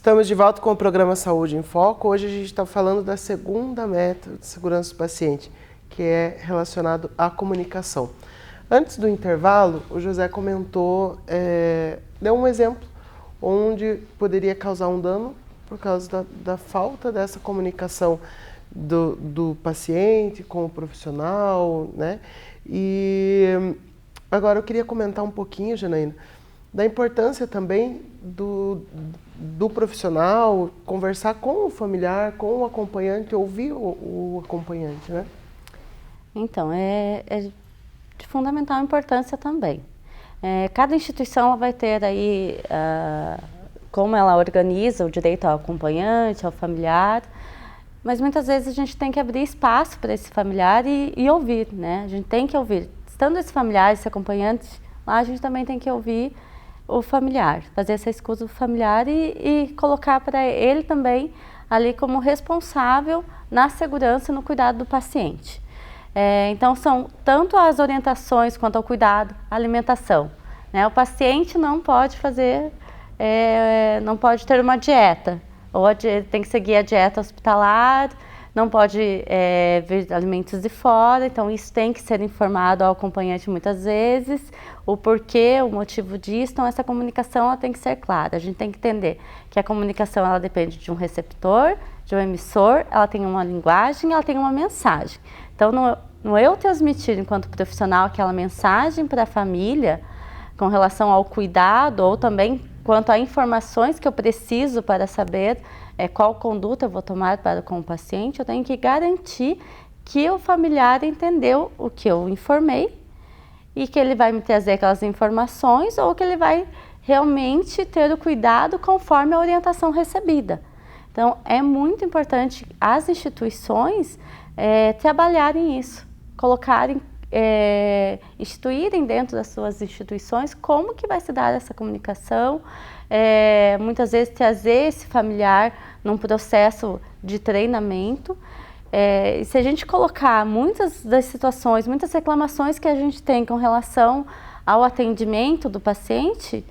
Estamos de volta com o programa Saúde em Foco. Hoje a gente está falando da segunda meta de segurança do paciente, que é relacionado à comunicação. Antes do intervalo, o José comentou, deu um exemplo onde poderia causar um dano por causa da falta dessa comunicação do paciente com o profissional, né? E agora eu queria comentar um pouquinho, Janaína, da importância também do profissional conversar com o familiar, com o acompanhante, ouvir o acompanhante, né? Então, é de fundamental importância também. Cada instituição vai ter aí como ela organiza o direito ao acompanhante, ao familiar, mas muitas vezes a gente tem que abrir espaço para esse familiar e ouvir, né? A gente tem que ouvir. Estando esse familiar, esse acompanhante, lá a gente também tem que ouvir o familiar, fazer essa escuta do familiar e colocar para ele também ali como responsável na segurança e no cuidado do paciente. Então são tanto as orientações quanto ao cuidado, a alimentação, né? O paciente não pode fazer, não pode ter uma dieta, ou tem que seguir a dieta hospitalar, não pode ver alimentos de fora, então isso tem que ser informado ao acompanhante muitas vezes, o porquê, o motivo disso, então essa comunicação ela tem que ser clara. A gente tem que entender que a comunicação ela depende de um receptor, de um emissor, ela tem uma linguagem, ela tem uma mensagem. Então no eu transmitir enquanto profissional aquela mensagem para a família com relação ao cuidado ou também quanto a informações que eu preciso para saber qual conduta eu vou tomar para com o paciente, eu tenho que garantir que o familiar entendeu o que eu informei e que ele vai me trazer aquelas informações ou que ele vai realmente ter o cuidado conforme a orientação recebida. Então, é muito importante as instituições trabalharem isso, colocarem, instituírem dentro das suas instituições como que vai se dar essa comunicação, muitas vezes trazer esse familiar num processo de treinamento. E se a gente colocar muitas das situações, muitas reclamações que a gente tem com relação ao atendimento do paciente,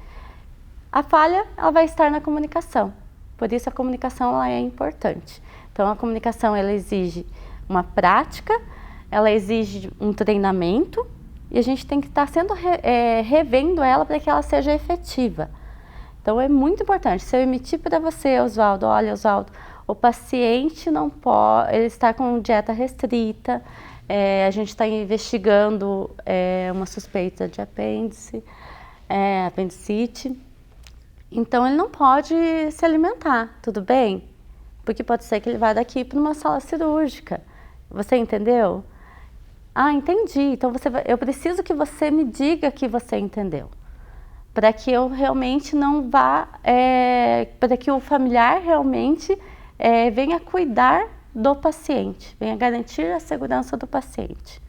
a falha ela vai estar na comunicação. Por isso a comunicação ela é importante. Então a comunicação ela exige uma prática, ela exige um treinamento e a gente tem que estar revendo ela para que ela seja efetiva. Então é muito importante. Se eu emitir para você, Oswaldo, olha, Oswaldo, o paciente não pode, ele está com dieta restrita, a gente está investigando uma suspeita de apendicite, então ele não pode se alimentar, tudo bem? Porque pode ser que ele vá daqui para uma sala cirúrgica. Você entendeu? Ah, entendi. Então eu preciso que você me diga que você entendeu, para que eu realmente não vá, para que o familiar realmente venha cuidar do paciente, venha garantir a segurança do paciente.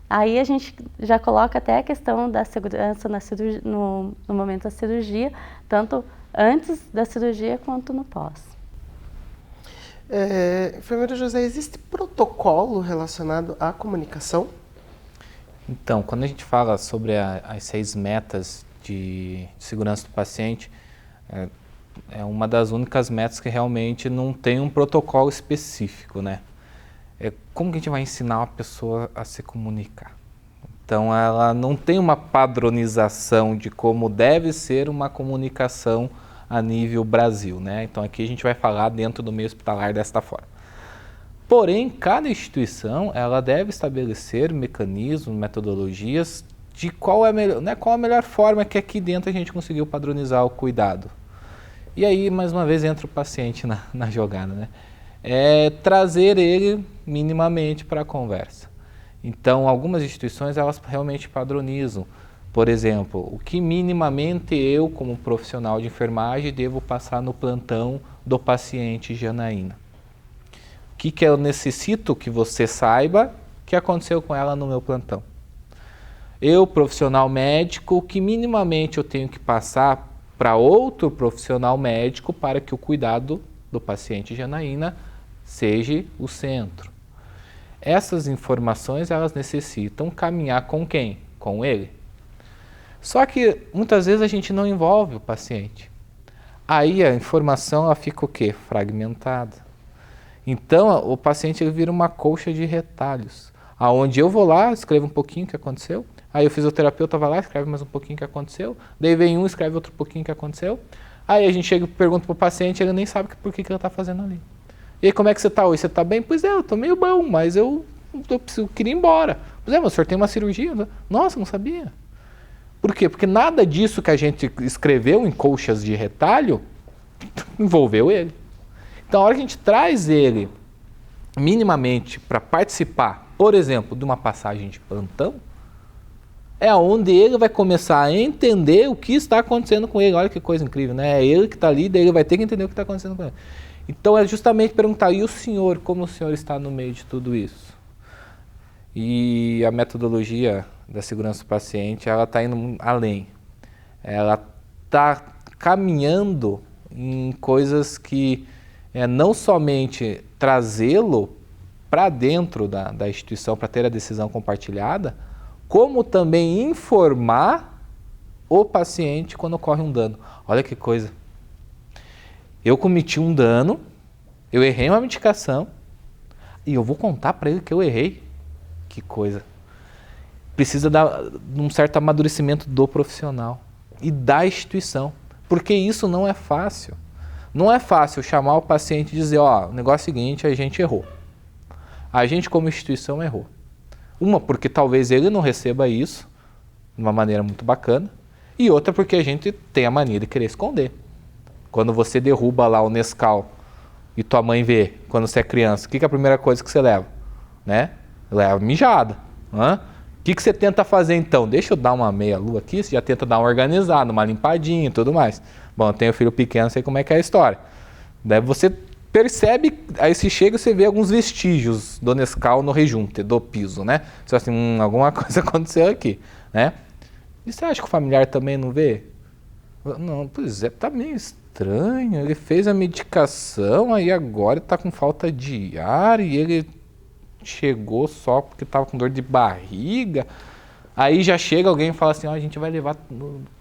Aí a gente já coloca até a questão da segurança no momento da cirurgia, tanto antes da cirurgia quanto no pós. Enfermeiro José, existe protocolo relacionado à comunicação? Então, quando a gente fala sobre as 6 metas de segurança do paciente, é uma das únicas metas que realmente não tem um protocolo específico, né? Como que a gente vai ensinar uma pessoa a se comunicar? Então, ela não tem uma padronização de como deve ser uma comunicação a nível Brasil, né? Então, aqui a gente vai falar dentro do meio hospitalar desta forma. Porém, cada instituição, ela deve estabelecer mecanismos, metodologias de qual é a melhor forma que aqui dentro a gente conseguiu padronizar o cuidado. E aí, mais uma vez, entra o paciente na jogada, né? Trazer ele minimamente para a conversa. Então, algumas instituições, elas realmente padronizam. Por exemplo, o que minimamente eu, como profissional de enfermagem, devo passar no plantão do paciente Janaína. O que eu necessito que você saiba que aconteceu com ela no meu plantão. Eu, profissional médico, o que minimamente eu tenho que passar para outro profissional médico para que o cuidado do paciente Janaína seja o centro. Essas informações, elas necessitam caminhar com quem? Com ele. Só que muitas vezes a gente não envolve o paciente. Aí a informação ela fica o quê? Fragmentada. Então o paciente ele vira uma colcha de retalhos, aonde eu vou lá, escrevo um pouquinho o que aconteceu, aí o fisioterapeuta vai lá, escreve mais um pouquinho o que aconteceu, daí vem um, escreve outro pouquinho o que aconteceu, aí a gente chega e pergunta pro paciente, ele nem sabe por que ele está fazendo ali. E aí, como é que você está hoje? Você está bem? Pois é, eu estou meio bom, mas eu queria ir embora. Pois é, mas o senhor tem uma cirurgia? Nossa, não sabia. Por quê? Porque nada disso que a gente escreveu em colchas de retalho envolveu ele. Então, a hora que a gente traz ele minimamente para participar, por exemplo, de uma passagem de plantão, é onde ele vai começar a entender o que está acontecendo com ele. Olha que coisa incrível, né? É ele que está ali, daí ele vai ter que entender o que está acontecendo com ele. Então, é justamente perguntar, e o senhor, como o senhor está no meio de tudo isso? E a metodologia da segurança do paciente, ela está indo além. Ela está caminhando em coisas que não somente trazê-lo para dentro da instituição para ter a decisão compartilhada, como também informar o paciente quando ocorre um dano. Olha que coisa. Eu cometi um dano, eu errei uma medicação e eu vou contar para ele que eu errei. Que coisa. Precisa de um certo amadurecimento do profissional e da instituição, porque isso não é fácil. Não é fácil chamar o paciente e dizer, ó, o negócio é o seguinte, a gente errou. A gente como instituição errou. Uma, porque talvez ele não receba isso de uma maneira muito bacana, e outra porque a gente tem a mania de querer esconder. Quando você derruba lá o Nescau e tua mãe vê, quando você é criança, o que é a primeira coisa que você leva? Né? Leva mijada. O que você tenta fazer então? Deixa eu dar uma meia-lua aqui, você já tenta dar uma organizada, uma limpadinha e tudo mais. Bom, eu tenho filho pequeno, sei como é que é a história. Daí você percebe, aí você chega e você vê alguns vestígios do Nescau no rejunte, do piso, né? Você fala assim, alguma coisa aconteceu aqui, né? E você acha que o familiar também não vê? Não, pois é, tá meio estranho, ele fez a medicação, aí agora está com falta de ar e ele chegou só porque estava com dor de barriga. Aí já chega alguém e fala assim, a gente vai levar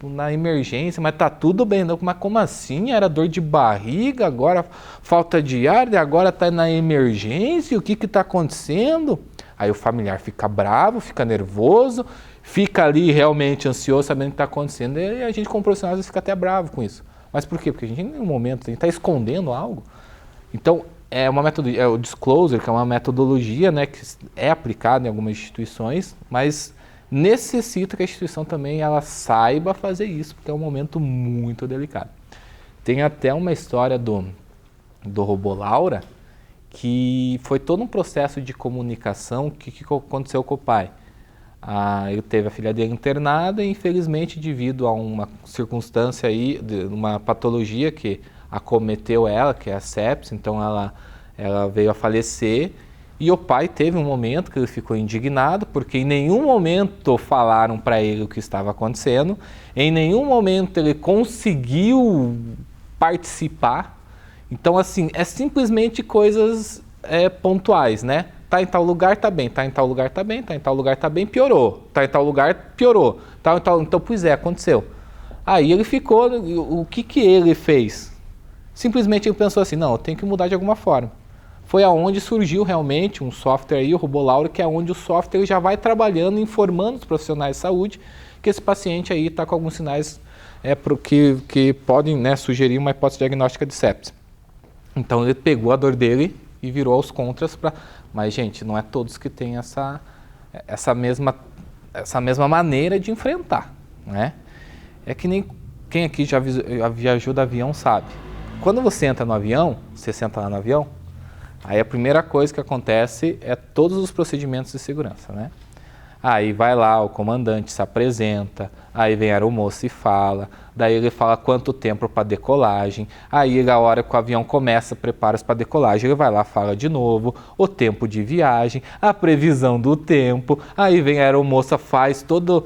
na emergência, mas tá tudo bem. Não, mas como assim? Era dor de barriga, agora falta de ar, e agora tá na emergência, o que que tá acontecendo? Aí o familiar fica bravo, fica nervoso, fica ali realmente ansioso, sabendo o que está acontecendo, e a gente como profissional às vezes fica até bravo com isso. Mas por quê? Porque a gente em nenhum momento está escondendo algo. Então, é uma metodologia, o disclosure, que é uma metodologia, né, que é aplicada em algumas instituições, mas necessita que a instituição também ela saiba fazer isso, porque é um momento muito delicado. Tem até uma história do robô Laura, que foi todo um processo de comunicação que aconteceu com o pai. Ele teve a filha dele internada e, infelizmente, devido a uma circunstância aí, uma patologia que acometeu ela, que é a sepsis, então ela veio a falecer. E o pai teve um momento que ele ficou indignado, porque em nenhum momento falaram para ele o que estava acontecendo, em nenhum momento ele conseguiu participar. Então, assim, é simplesmente coisas pontuais, né? Tá em tal lugar, tá bem, tá em tal lugar, tá bem, tá em tal lugar, tá bem, piorou. Tá em tal lugar, piorou. Então, pois é, aconteceu. Aí ele ficou, o que ele fez? Simplesmente ele pensou assim, não, eu tenho que mudar de alguma forma. Foi aonde surgiu realmente um software aí, o Robô Laura, que é onde o software já vai trabalhando, informando os profissionais de saúde que esse paciente aí está com alguns sinais que podem, né, sugerir uma hipótese diagnóstica de sepsis. Então ele pegou a dor dele e virou aos contras para... Mas, gente, não é todos que têm essa mesma maneira de enfrentar, né? É que nem quem aqui já viajou de avião sabe. Quando você entra no avião, você senta lá no avião, aí a primeira coisa que acontece é todos os procedimentos de segurança, né? Aí vai lá, o comandante se apresenta, aí vem a aeromoça e fala, daí ele fala quanto tempo para decolagem, aí a hora que o avião começa, prepara-se para decolagem, ele vai lá, fala de novo, o tempo de viagem, a previsão do tempo, aí vem a aeromoça, faz toda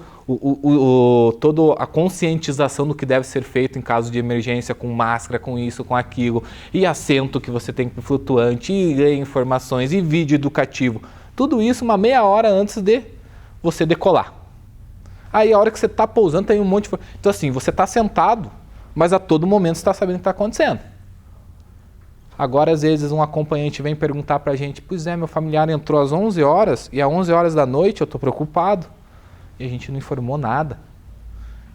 a conscientização do que deve ser feito em caso de emergência, com máscara, com isso, com aquilo, e assento que você tem flutuante, e informações, e vídeo educativo, tudo isso uma meia hora antes de você decolar. Aí a hora que você está pousando tem um monte de... Então assim, você está sentado, mas a todo momento você está sabendo o que está acontecendo. Agora, às vezes, um acompanhante vem perguntar para a gente, pois é, meu familiar entrou às 11 horas e às 11 horas da noite eu estou preocupado. E a gente não informou nada.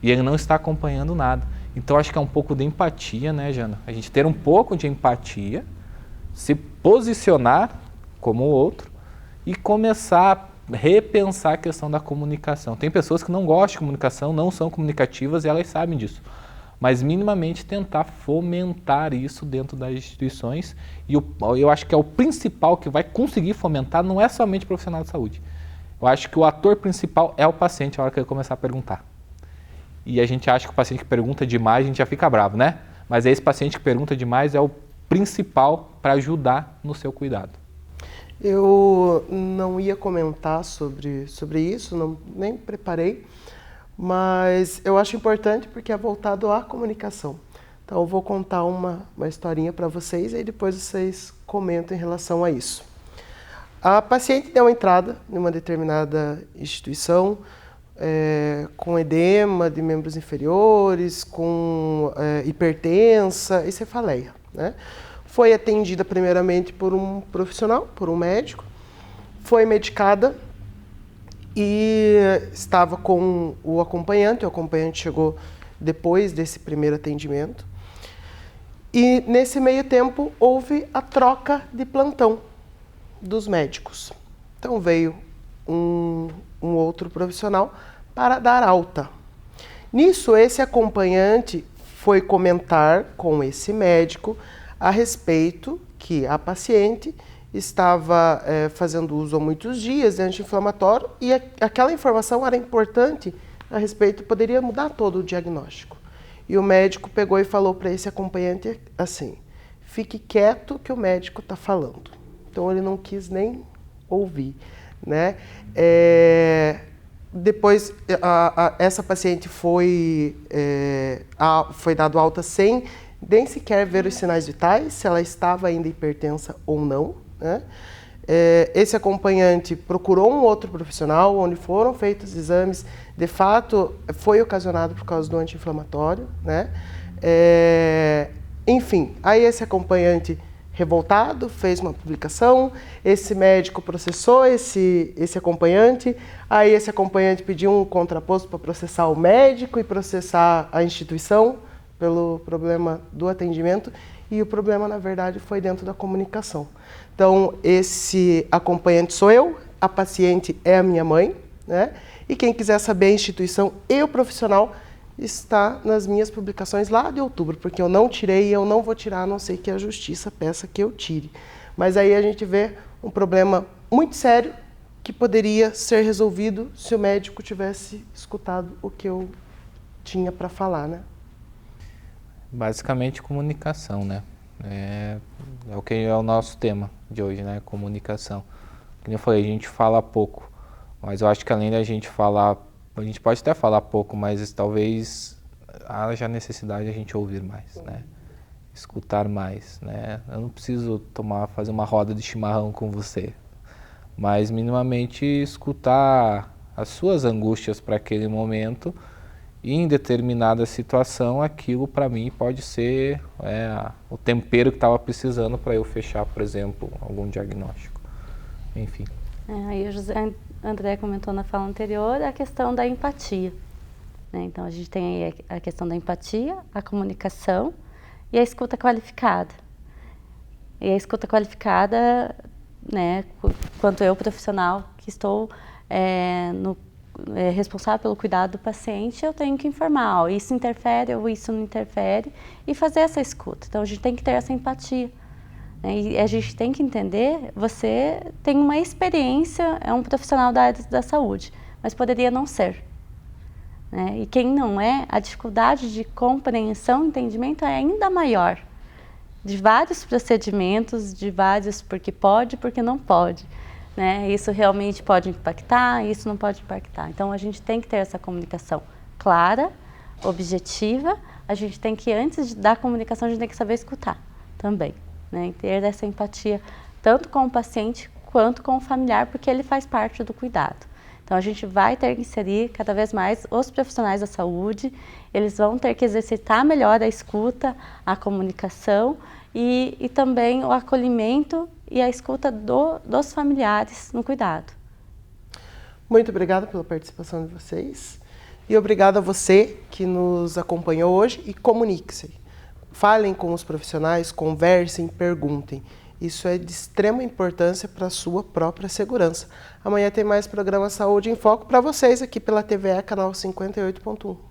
E ele não está acompanhando nada. Então, acho que é um pouco de empatia, né, Jana? A gente ter um pouco de empatia, se posicionar como o outro e começar a repensar a questão da comunicação. Tem pessoas que não gostam de comunicação, não são comunicativas e elas sabem disso. Mas minimamente tentar fomentar isso dentro das instituições. E eu acho que é o principal que vai conseguir fomentar, não é somente o profissional de saúde. Eu acho que o ator principal é o paciente, a hora que ele começar a perguntar. E a gente acha que o paciente que pergunta demais, a gente já fica bravo, né? Mas esse paciente que pergunta demais é o principal para ajudar no seu cuidado. Eu não ia comentar sobre isso, nem preparei, mas eu acho importante porque é voltado à comunicação. Então eu vou contar uma historinha para vocês e depois vocês comentam em relação a isso. A paciente deu entrada em uma determinada instituição com edema de membros inferiores, com hipertensa e cefaleia, né? Foi atendida primeiramente por um profissional, por um médico, foi medicada e estava com o acompanhante chegou depois desse primeiro atendimento. E nesse meio tempo houve a troca de plantão dos médicos. Então veio um outro profissional para dar alta. Nisso, esse acompanhante foi comentar com esse médico a respeito que a paciente estava fazendo uso há muitos dias de anti-inflamatório e aquela informação era importante a respeito, poderia mudar todo o diagnóstico. E o médico pegou e falou para esse acompanhante assim, fique quieto que o médico está falando. Então ele não quis nem ouvir, né? Depois essa paciente foi dado alta sem nem sequer ver os sinais vitais, se ela estava ainda hipertensa ou não, né? Esse acompanhante procurou um outro profissional, onde foram feitos exames, de fato foi ocasionado por causa do anti-inflamatório, né? Enfim, aí esse acompanhante revoltado fez uma publicação, esse médico processou esse acompanhante, aí esse acompanhante pediu um contraposto para processar o médico e processar a instituição pelo problema do atendimento, e o problema, na verdade, foi dentro da comunicação. Então, esse acompanhante sou eu, a paciente é a minha mãe, né? E quem quiser saber a instituição e o profissional está nas minhas publicações lá de outubro, porque eu não tirei e eu não vou tirar, a não ser que a justiça peça que eu tire. Mas aí a gente vê um problema muito sério que poderia ser resolvido se o médico tivesse escutado o que eu tinha para falar, né? Basicamente comunicação, né? É o que é o nosso tema de hoje, né? Comunicação. Como eu falei, a gente fala pouco, mas eu acho que além da gente falar, a gente pode até falar pouco, mas talvez haja necessidade de a gente ouvir mais, né? Escutar mais, né? Eu não preciso fazer uma roda de chimarrão com você, mas minimamente escutar as suas angústias para aquele momento. E em determinada situação, aquilo para mim pode ser o tempero que estava precisando para eu fechar, por exemplo, algum diagnóstico. Enfim. Aí o José André comentou na fala anterior a questão da empatia, né? Então a gente tem aí a questão da empatia, a comunicação e a escuta qualificada. E a escuta qualificada, né, quanto eu profissional que estou responsável pelo cuidado do paciente, eu tenho que informar, isso interfere ou isso não interfere, e fazer essa escuta. Então a gente tem que ter essa empatia, né? E a gente tem que entender, você tem uma experiência, é um profissional da área da saúde, mas poderia não ser, né? E quem não é, a dificuldade de compreensão e entendimento é ainda maior, de vários procedimentos, de vários porque pode, porque não pode, né? Isso realmente pode impactar, isso não pode impactar. Então, a gente tem que ter essa comunicação clara, objetiva. A gente tem que, antes da comunicação, a gente tem que saber escutar também, né? E ter essa empatia tanto com o paciente quanto com o familiar, porque ele faz parte do cuidado. Então, a gente vai ter que inserir cada vez mais os profissionais da saúde, eles vão ter que exercitar melhor a escuta, a comunicação e também o acolhimento e a escuta dos familiares no cuidado. Muito obrigada pela participação de vocês e obrigado a você que nos acompanhou hoje e comunique-se. Falem com os profissionais, conversem, perguntem. Isso é de extrema importância para a sua própria segurança. Amanhã tem mais programa Saúde em Foco para vocês aqui pela TVE, canal 58.1.